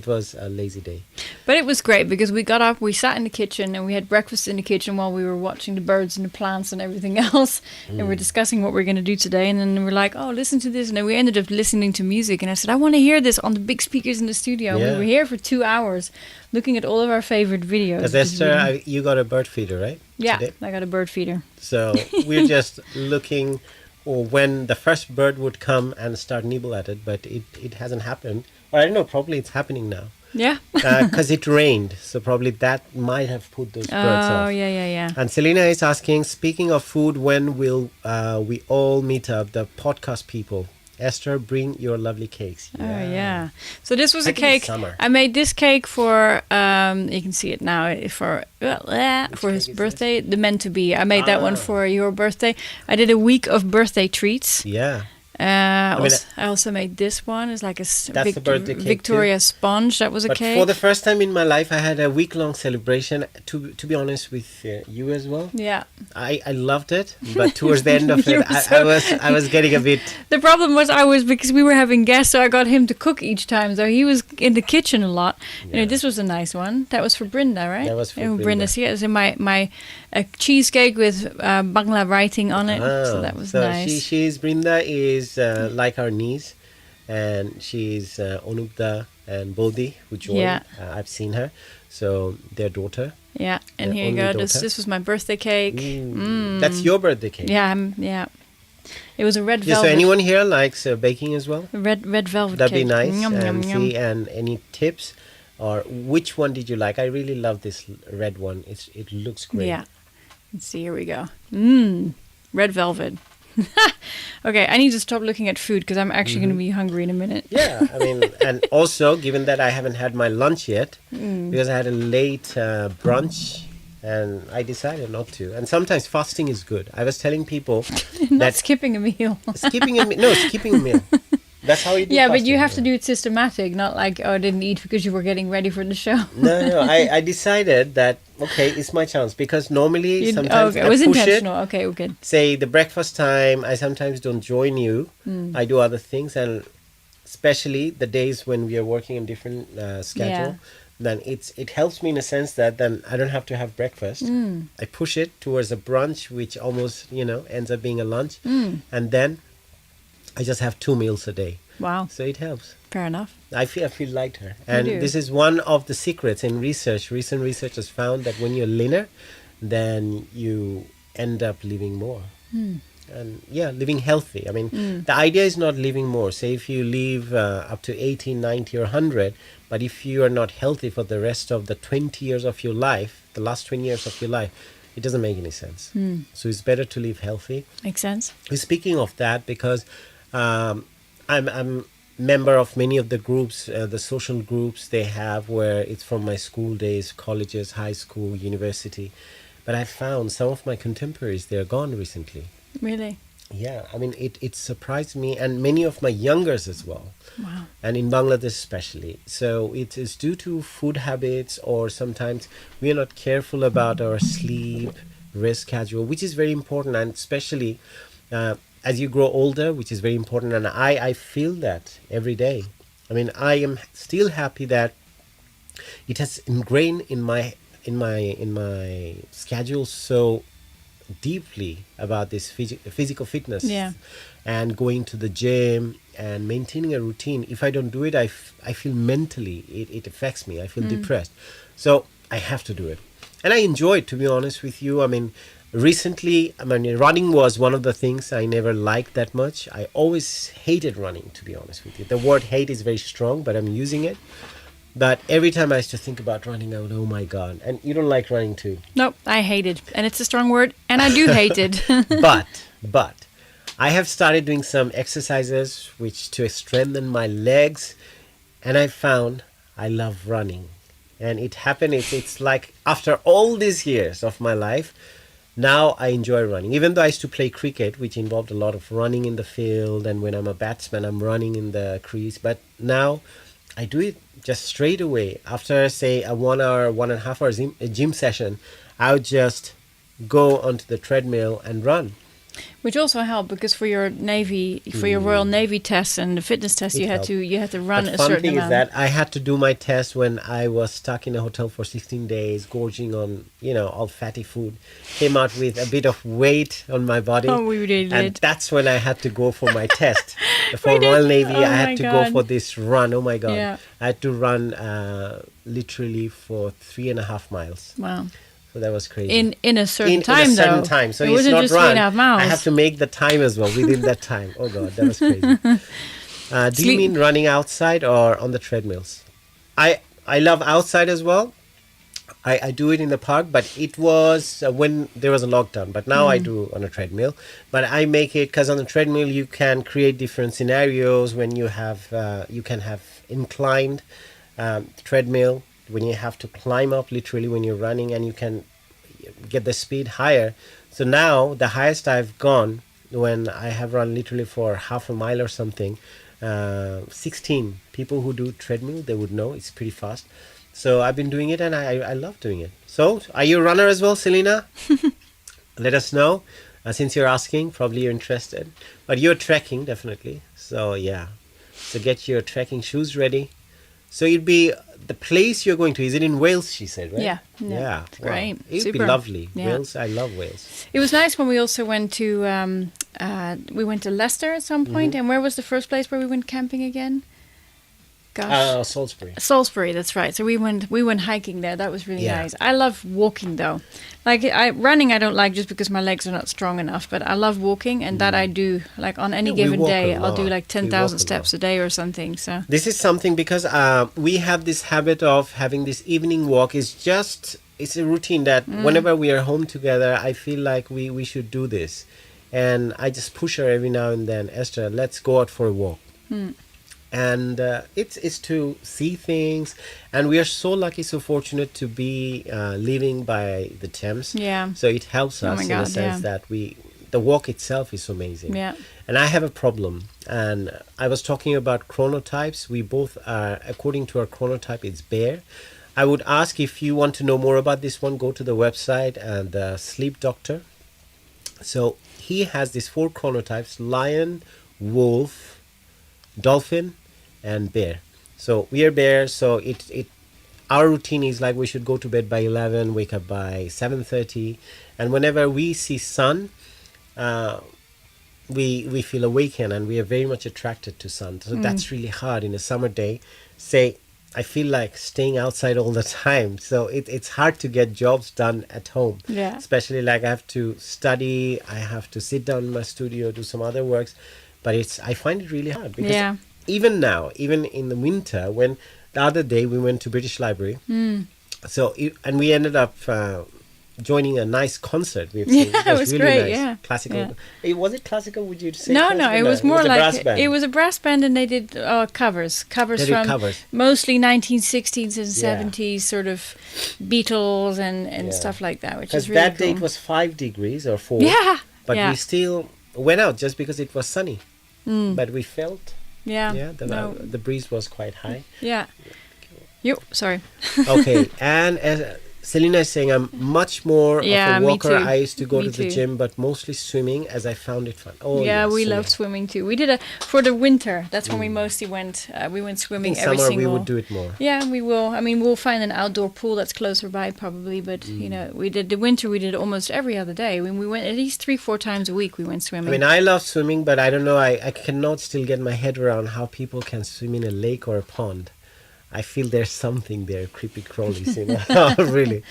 it was a lazy day. But it was great because we got up, we sat in the kitchen, and we had breakfast in the kitchen while we were watching the birds and the plants and everything else. And we're discussing what we're going to do today. And then we're like, oh, listen to this. And then we ended up listening to music. And I said, I want to hear this on the big speakers in the studio. Yeah. We were here for 2 hours looking at all of our favorite videos. Because Esther, you got a bird feeder, right? Yeah, Today? I got a bird feeder. So we're just looking or when the first bird would come and start nibble at it, but it hasn't happened. Or I don't know, probably it's happening now. Yeah. Because it rained, so probably that might have put those birds off. Oh, yeah. And Selena is asking, speaking of food, when will we all meet up, the podcast people? Esther, bring your lovely cakes. Oh, yeah. So this was I a think it's cake. summer. I made this cake for, you can see it now, for his cake is birthday, the meant to be. I made that one for your birthday. I did a week of birthday treats. Yeah. I also made this one. It's like a That's the birthday cake Victoria sponge. That was a But cake. for the first time in my life, I had a week-long celebration, to be honest with you as well. Yeah. I loved it, but towards the end of You it, were I was getting a bit... The problem was because we were having guests, so I got him to cook each time. So he was in the kitchen a lot. You know, this was a nice one. That was for Brenda, right? That was for Brenda. Brenda. See, it was in my cheesecake with Bangla writing on it. So that was nice. Brenda is like our niece, and she's Onupda and Bodhi, who joined. Yeah. I've seen her. So their daughter. Yeah, and The here you only go. daughter. This was my birthday cake. That's your birthday cake. Yeah, yeah. It was a red Yeah, velvet. so anyone here likes baking as well? Red velvet That'd cake. be nice. Yum, and yum, see, yum. and any tips, or which one did you like? I really love this red one. It looks great. Yeah. Let's see. Here we go. Red velvet. Okay, I need to stop looking at food because I'm actually going to be hungry in a minute. Yeah, I mean, and also given that I haven't had my lunch yet because I had a late brunch. And I decided not to. And sometimes fasting is good. I was telling people Not that skipping a meal. skipping a meal. That's how you do Yeah, but fasting. you have to do it systematic, not like, oh, I didn't eat because you were getting ready for the show. No. I decided that, okay, it's my chance. Because normally, sometimes it I was push intentional. it. Okay, good. Say, the breakfast time, I sometimes don't join you. I do other things. And especially the days when we are working in different schedule. Then it helps me in a sense that then I don't have to have breakfast. I push it towards a brunch, which almost, ends up being a lunch. And then I just have 2 meals a day. Wow. So it helps. Fair enough. I feel lighter. And do. this is one of the secrets in research. Recent research has found that when you're leaner, then you end up living more. And living healthy. I mean, the idea is not living more. Say if you live up to 80, 90 or 100, but if you are not healthy for the rest of the 20 years of your life, the last 20 years of your life, it doesn't make any sense. So it's better to live healthy. Makes sense. Speaking of that, because I'm member of many of the groups, the social groups they have, where it's from my school days, colleges, high school, university. But I found some of my contemporaries, they're gone recently. Really? Yeah, I mean, it surprised me, and many of my youngers as well. Wow. And in Bangladesh especially. So it is due to food habits, or sometimes we are not careful about our sleep, rest schedule, which is very important, and especially as you grow older, which is very important. And I feel that every day. I mean, I am still happy that it has ingrained in my schedule so deeply about this physical fitness Yeah. and going to the gym and maintaining a routine. If I don't do it, I feel mentally it affects me. I feel depressed. So I have to do it. And I enjoy it, to be honest with you. I mean, recently, running was one of the things I never liked that much. I always hated running, to be honest with you. The word hate is very strong, but I'm using it. But every time I used to think about running, I would, oh my God. And you don't like running too. Nope, I hate it. And it's a strong word. And I do hate it. But I have started doing some exercises which to strengthen my legs. And I found I love running. And it happened, it's like after all these years of my life, now I enjoy running. Even though I used to play cricket, which involved a lot of running in the field. And when I'm a batsman, I'm running in the crease. But now I do it just straight away. After, say, a 1 hour, 1.5 hour gym session, I would just go onto the treadmill and run. Which also helped because for your Royal Navy test and the fitness test, you had to run But a fun certain thing amount. is that I had to do my test when I was stuck in a hotel for 16 days, gorging on, all fatty food. Came out with a bit of weight on my body. Oh, we really And did. that's when I had to go for my test. For We did. Royal Navy, Oh I my had to go God. for this run. Oh my God. Yeah. I had to run literally for 3.5 miles. Wow. So that was crazy. In a certain in time, a certain though. time. So it it's wasn't not just run. 3.5 miles. I have to make the time as well within that time. Oh God, that was crazy. Do you Sleep- mean running outside or on the treadmills? I love outside as well. I do it in the park, but it was when there was a lockdown. But now I do on a treadmill. But I make it because on the treadmill you can create different scenarios when you can have inclined treadmill when you have to climb up literally when you're running, and you can get the speed higher. So now the highest I've gone when I have run literally for half a mile or something, 16 people who do treadmill, they would know it's pretty fast. So I've been doing it and I love doing it. So are you a runner as well, Selena? Let us know. Since you're asking, probably you're interested. But you're trekking, definitely. So yeah. So get your trekking shoes ready. So it'd be the place you're going to. Is it in Wales, she said, right? Yeah. Yeah. It's great. It'd be Super. lovely. Yeah. Wales, I love Wales. It was nice when we also went to Leicester at some point. And where was the first place where we went camping again? Gosh. Salisbury. Salisbury, that's right. So we went hiking there. That was really Yeah. nice. I love walking though. Like running I don't like just because my legs are not strong enough, but I love walking, and that I do like on any Yeah, we given walk day. a I'll do lot. like We 10,000 walk a steps lot. a day or something. So This is something because we have this habit of having this evening walk. It's a routine that whenever we are home together, I feel like we should do this. And I just push her every now and then, Esther, let's go out for a walk. And it's to see things. And we are so lucky, so fortunate to be living by the Thames. Yeah. So it helps Oh us my in a God, sense yeah. that the walk itself is amazing. Yeah. And I have a problem. And I was talking about chronotypes. We both are, according to our chronotype, it's bear. I would ask if you want to know more about this one, go to the website and Sleep Doctor. So he has these 4 chronotypes: lion, wolf, dolphin, and bear. So we are bear. So our routine is like we should go to bed by 11, wake up by 7:30, and whenever we see sun, we feel awakened, and we are very much attracted to sun. So that's really hard in a summer day. Say, I feel like staying outside all the time. So it's hard to get jobs done at home. Yeah. Especially like I have to study, I have to sit down in my studio, do some other works. But I find it really hard because Yeah. even now, even in the winter, when the other day we went to British Library, and we ended up joining a nice concert. We've seen. Yeah, it was really great, nice. yeah. Classical. Yeah. Was it classical? Would you say? No, classical? it was more a brass like band. it was a brass band, and they did covers They did from covers. mostly 1960s and Yeah. 70s, sort of Beatles and Yeah. stuff like that, which Because is really that day cool. it was 5 degrees or 4. Yeah, But yeah. we still went out just because it was sunny. But we felt, yeah, the breeze was quite high. yeah. You sorry. Okay, and Selena is saying I'm much more Yeah, of me a walker. too. I used to go Me to the too. gym, but mostly swimming as I found it fun. Oh, yeah, we swimming. love swimming too. We did for the winter. That's when we mostly went. We went I swimming think every summer single. we would do it more. Yeah, we will. I mean, we'll find an outdoor pool that's closer by probably, but you know, we did the winter. We did almost every other day. When we went at least 3-4 times a week, we went I swimming. mean, I love swimming, but I don't know. I cannot still get my head around how people can swim in a lake or a pond. I feel there's something there, creepy crawlies, you know. Really,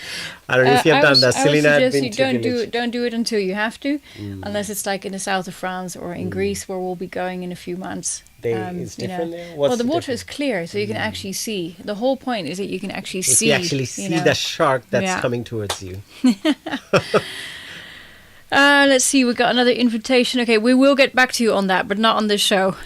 I don't know if you have done that. I would Selena had suggest been you to don't do it until you have to, unless it's like in the south of France or in Greece, where we'll be going in a few months. It's you know. different there. Well, What's the water difference? is clear, so you can actually see. The whole point is that you can actually If see. you actually see know. the shark that's Yeah. coming towards you. Let's see, we got another invitation. Okay, we will get back to you on that, but not on this show.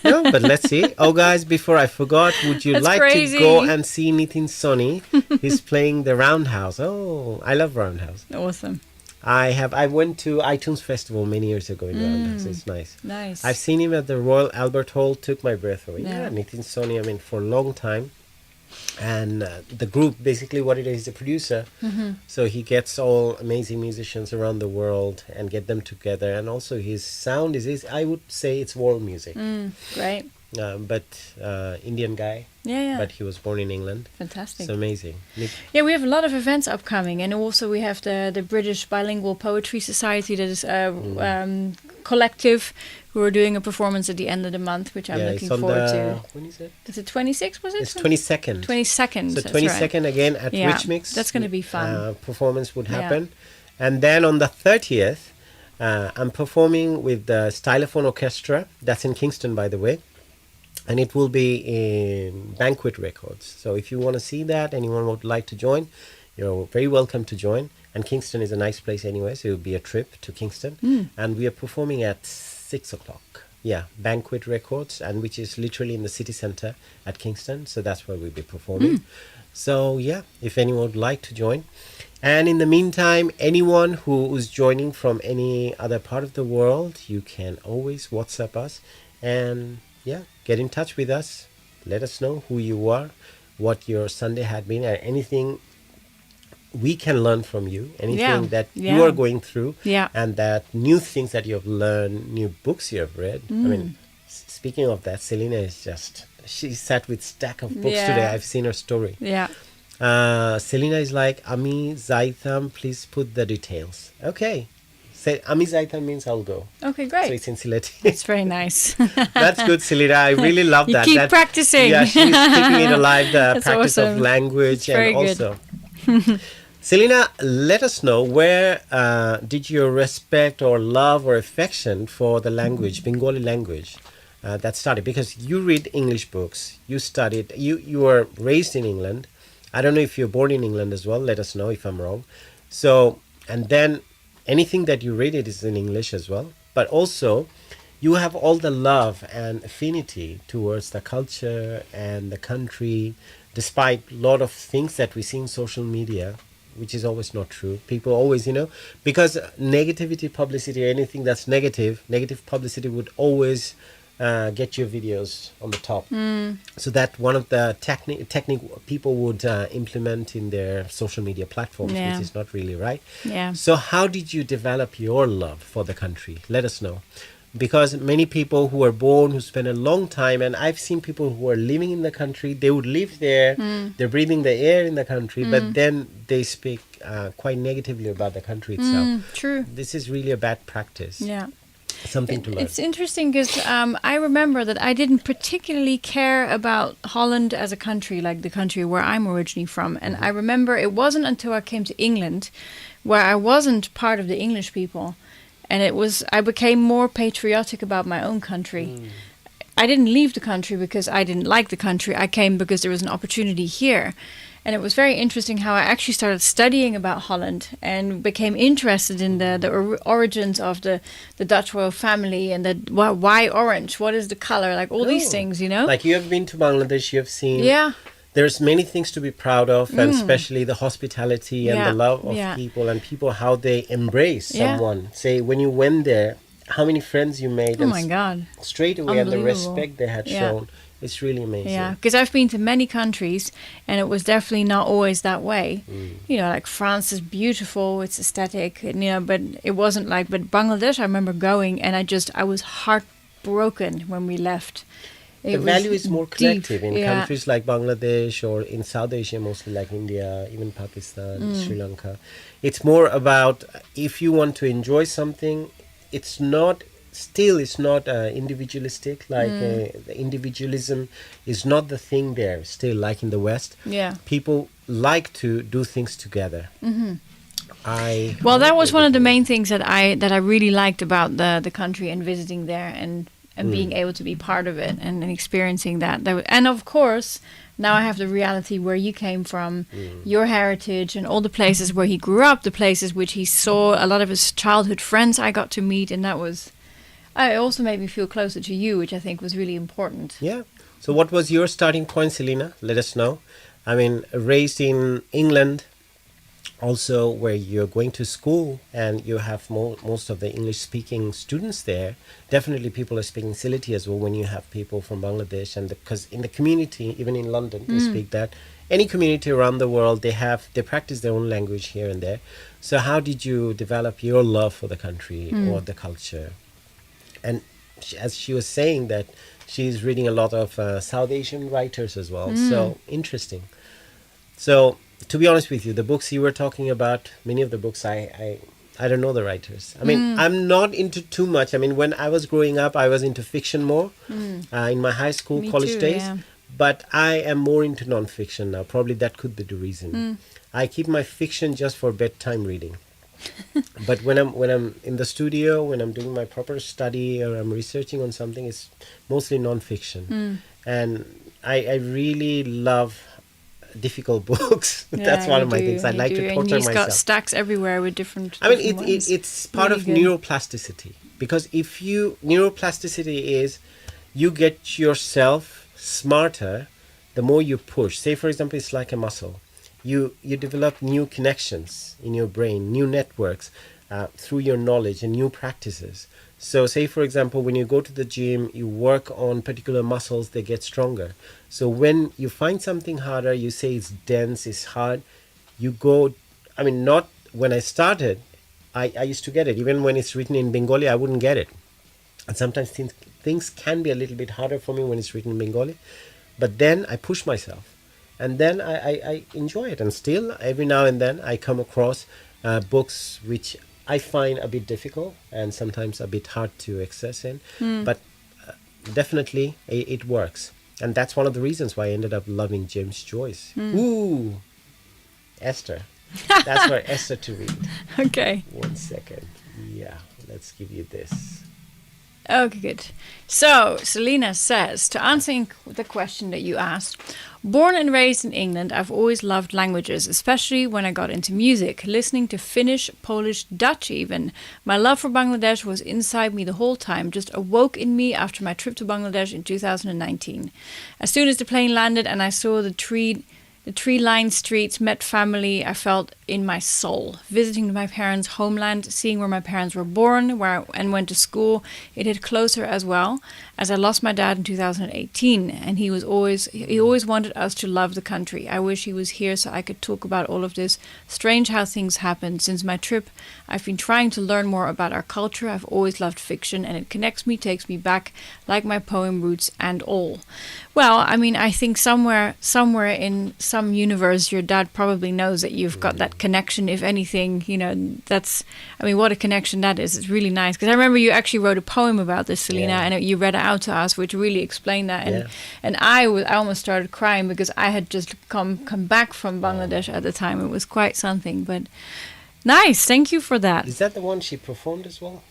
No, but let's see. Oh, guys, before I forgot, would you That's like crazy. to go and see Nitin Soni? He's playing the Roundhouse. Oh, I love Roundhouse. Awesome. I went to iTunes Festival many years ago in Roundhouse. It's nice. Nice. I've seen him at the Royal Albert Hall. Took my breath away. Yeah. Yeah, Nitin Soni. I mean, for a long time. And the group, basically what it is, he's a producer. So he gets all amazing musicians around the world and get them together. And also his sound is I would say it's world music. Great. But Indian guy. Yeah. But he was born in England. Fantastic. It's amazing. Yeah, we have a lot of events upcoming, and also we have the British Bilingual Poetry Society, that is a collective who are doing a performance at the end of the month, which I'm looking it's on forward to. When is it? Is it 26? Was it? It's 22nd. 22nd. So that's 22nd right. again at Yeah, Rich Mix. that's gonna be fun. Performance would Yeah. happen. And then on the 30th, I'm performing with the Stylophone Orchestra. That's in Kingston, by the way. And it will be in Banquet Records. So if you want to see that, anyone would like to join, you're very welcome to join. And Kingston is a nice place anyway, so it will be a trip to Kingston. And we are performing at 6 o'clock. Yeah, Banquet Records, and which is literally in the city center at Kingston. So that's where we'll be performing. So yeah, if anyone would like to join. And in the meantime, anyone who is joining from any other part of the world, you can always WhatsApp us and yeah, get in touch with us. Let us know who you are, what your Sunday had been, or anything we can learn from you, anything that you are going through, and that new things that you have learned, new books you have read. I mean, speaking of that, Selena is she sat with stack of books today. I've seen her story. Yeah. Selena is like, Ami Zaitam, please put the details. Okay. Say Ami Zaitam means I'll go. Okay, great. So it's in Sylheti. It's very nice. That's good, Selena. I really love that. Keep practicing. Yeah, she's keeping it alive, the That's practice awesome. of language. It's very and also, Selena, let us know where did your respect or love or affection for the language, Bengali language, that started? Because you read English books, you studied, you were raised in England. I don't know if you're born in England as well. Let us know if I'm wrong. So, and then anything that you read, it is in English as well. But also, you have all the love and affinity towards the culture and the country, despite a lot of things that we see in social media, which is always not true. People always, because negativity, publicity, anything that's negative publicity would always get your videos on the top. So that one of the technique people would implement in their social media platforms, which is not really right. Yeah. So how did you develop your love for the country? Let us know. Because many people who are born, who spend a long time, and I've seen people who are living in the country, they would live there, they're breathing the air in the country, but then they speak quite negatively about the country itself. True. This is really a bad practice. Yeah. Something to learn. It's interesting because I remember that I didn't particularly care about Holland as a country, like the country where I'm originally from. And I remember it wasn't until I came to England where I wasn't part of the English people. And I became more patriotic about my own country. I didn't leave the country because I didn't like the country. I came because there was an opportunity here. And it was very interesting how I actually started studying about Holland and became interested in the origins of the Dutch royal family and why orange, what is the color, like all these things, Like you have been to Bangladesh, you have seen... Yeah. There's many things to be proud of, and especially the hospitality and the love of people and people, how they embrace someone. Say, when you went there, how many friends you made. Oh my God. Straight away, and the Unbelievable. respect they had shown. It's really amazing. Yeah, because I've been to many countries, and it was definitely not always that way. You know, like France is beautiful, it's aesthetic, and, you know, but it wasn't like. But Bangladesh, I remember going, and I was heartbroken when we left. The value is more collective in yeah. countries like Bangladesh or in South Asia, mostly like India, even Pakistan, Sri Lanka. It's more about if you want to enjoy something, it's not individualistic. Like the individualism is not the thing there. Still, like in the West, people like to do things together. Well, that was one of the main things that I really liked about the country and visiting there and being able to be part of it and experiencing that. And of course, now I have the reality where you came from, your heritage, and all the places where he grew up, the places which he saw, a lot of his childhood friends I got to meet, and that was. It also made me feel closer to you, which I think was really important. Yeah. So what was your starting point, Selena? Let us know. I mean, raised in England, also where you're going to school and you have most of the English-speaking students there. Definitely people are speaking Sylheti as well when you have people from Bangladesh. And because in the community, even in London, they speak that. Any community around the world, they practice their own language here and there. So how did you develop your love for the country or the culture? And as she was saying that she's reading a lot of South Asian writers as well. So interesting. So to be honest with you, the books you were talking about, many of the books I don't know the writers. I mean, I'm not into too much. I mean, when I was growing up, I was into fiction more in my high school, college days. Yeah. But I am more into non-fiction now. Probably that could be the reason. I keep my fiction just for bedtime reading. But when I'm in the studio, when I'm doing my proper study or I'm researching on something, it's mostly non-fiction. And I really love difficult books. That's one of my things. I like to torture myself. He's got stacks everywhere with different. I mean, it's part of neuroplasticity, because neuroplasticity is you get yourself smarter the more you push. Say, for example, it's like a muscle. You develop new connections in your brain, new networks through your knowledge and new practices. So say, for example, when you go to the gym, you work on particular muscles, they get stronger. So when you find something harder, you say it's dense, it's hard, you go, I mean, not when I started, I used to get it. Even when it's written in Bengali, I wouldn't get it. And sometimes things can be a little bit harder for me when it's written in Bengali. But then I push myself. And then I enjoy it. And still, every now and then, I come across books which I find a bit difficult and sometimes a bit hard to access in. But definitely, it works. And that's one of the reasons why I ended up loving James Joyce. Ooh, Esther. That's for Esther to read. Okay. 1 second. Yeah, let's give you this. Okay, good. So, Selena says, to answer the question that you asked, born and raised in England, I've always loved languages, especially when I got into music, listening to Finnish, Polish, Dutch even. My love for Bangladesh was inside me the whole time, just awoke in me after my trip to Bangladesh in 2019. As soon as the plane landed and I saw the tree-lined streets, met family, I felt in my soul. Visiting my parents' homeland, seeing where my parents were born and went to school, it hit closer as well, as I lost my dad in 2018, and he always wanted us to love the country. I wish he was here so I could talk about all of this. Strange how things happen. Since my trip, I've been trying to learn more about our culture. I've always loved fiction, and it connects me, takes me back, like my poem roots and all. Well, I mean, I think somewhere in some universe, your dad probably knows that you've got that connection. If anything, you know, what a connection that is. It's really nice. Because I remember you actually wrote a poem about this, Selena, and you read it out to us, which really explained that. And I almost started crying because I had just come back from Bangladesh at the time. It was quite something. But nice. Thank you for that. Is that the one she performed as well?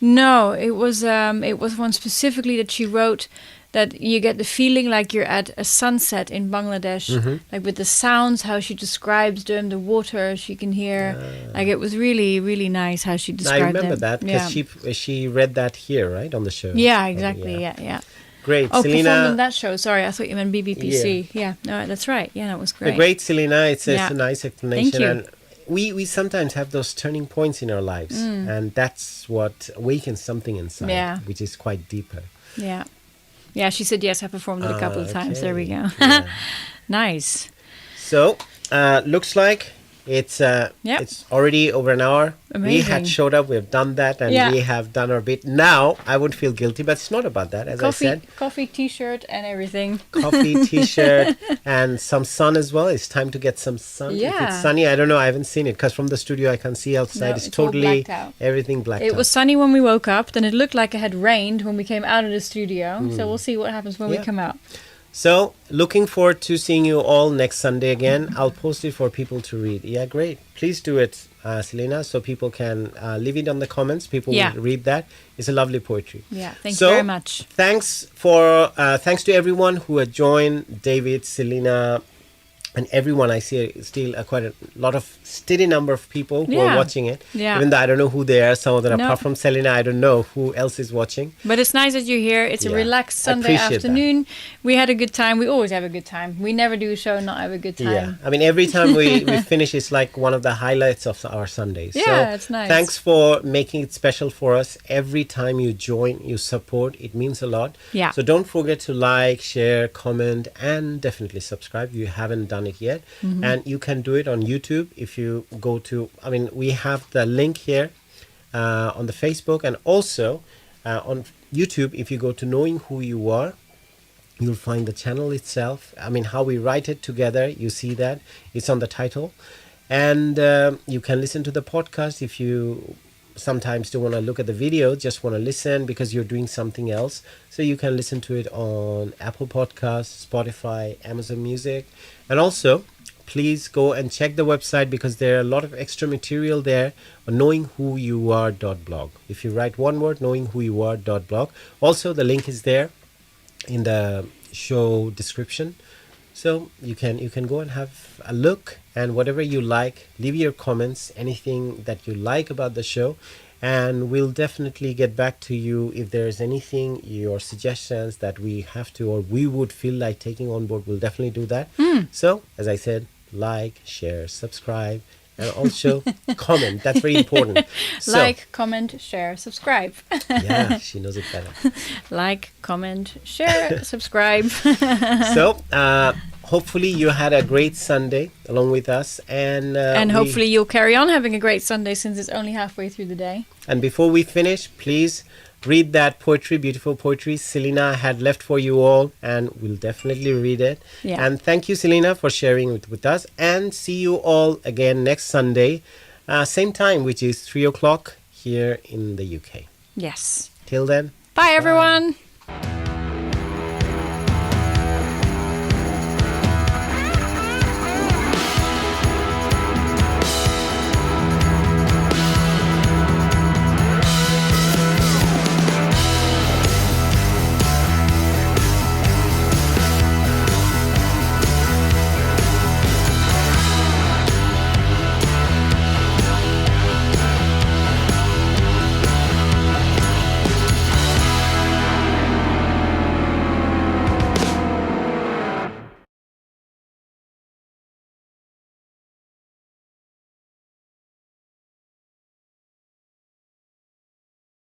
No, it was one specifically that she wrote, that you get the feeling like you're at a sunset in Bangladesh, like with the sounds, how she describes them, the water she can hear. Like it was really, really nice how she described I remember them. that because she read that here, right, on the show. Yeah, exactly. Yeah. Great, oh, Selena. Performed on that show. Sorry, I thought you meant BBPC. Yeah, no, that's right. Yeah, that was great. Great, Selena. It's a nice explanation. Thank you. And we sometimes have those turning points in our lives, and that's what awakens something inside, which is quite deeper. Yeah. Yeah, she said yes. I performed it a couple of times. There we go. Yeah. Nice. So, looks like it's already over an hour. Amazing. We had showed up, we have done that, and we have done our bit. Now, I would feel guilty, but it's not about that, as I said. Coffee, T-shirt, and everything. Coffee, T-shirt, and some sun as well. It's time to get some sun. Yeah. If it's sunny, I don't know. I haven't seen it, because from the studio I can see outside. No, it's all totally, blacked out. everything blacked out. It was sunny when we woke up. Then it looked like it had rained when we came out of the studio. So we'll see what happens when we come out. So, looking forward to seeing you all next Sunday again. I'll post it for people to read. Yeah, great. Please do it, Selena, so people can leave it on the comments. People will read that. It's a lovely poetry. Yeah, thank you very much. Thanks to everyone who had joined, David, Selena, and everyone. I see still quite a lot of steady number of people who are watching it. Yeah. Even though I don't know who they are, some of them apart from Selena, I don't know who else is watching. But it's nice that you're here. It's a relaxed Sunday afternoon. We had a good time. We always have a good time. We never do a show and not have a good time. Yeah, I mean, every time we finish, it's like one of the highlights of our Sundays. Yeah, so it's nice. Thanks for making it special for us. Every time you join, you support, it means a lot. Yeah. So don't forget to like, share, comment, and definitely subscribe if you haven't done it yet. And you can do it on YouTube if you go to, I mean, we have the link here on the Facebook, and also on YouTube. If you go to Knowing Who You Are, you'll find the channel itself. I mean, how we write it together, you see that. It's on the title. And you can listen to the podcast if you sometimes don't want to look at the video, just want to listen because you're doing something else. So you can listen to it on Apple Podcasts, Spotify, Amazon Music. And also, please go and check the website, because there are a lot of extra material there on knowingwhoyouare.blog. If you write one word, knowingwhoyouare.blog. Also, the link is there in the show description. So you can go and have a look, and whatever you like, leave your comments, anything that you like about the show, and we'll definitely get back to you if there's anything, your suggestions that we have to or we would feel like taking on board. We'll definitely do that. So, as I said, like, share, subscribe, and also comment. That's very important. So, like, comment, share, subscribe. Yeah, she knows it better. Like, comment, share, subscribe. So, hopefully you had a great Sunday along with us, and hopefully you'll carry on having a great Sunday, since it's only halfway through the day. And before we finish, please read that poetry, beautiful poetry Selena had left for you all, and we'll definitely read it. Yeah. And thank you, Selena, for sharing it with us, and see you all again next Sunday, same time, which is 3 o'clock here in the UK. Yes. Till then, Bye, everyone.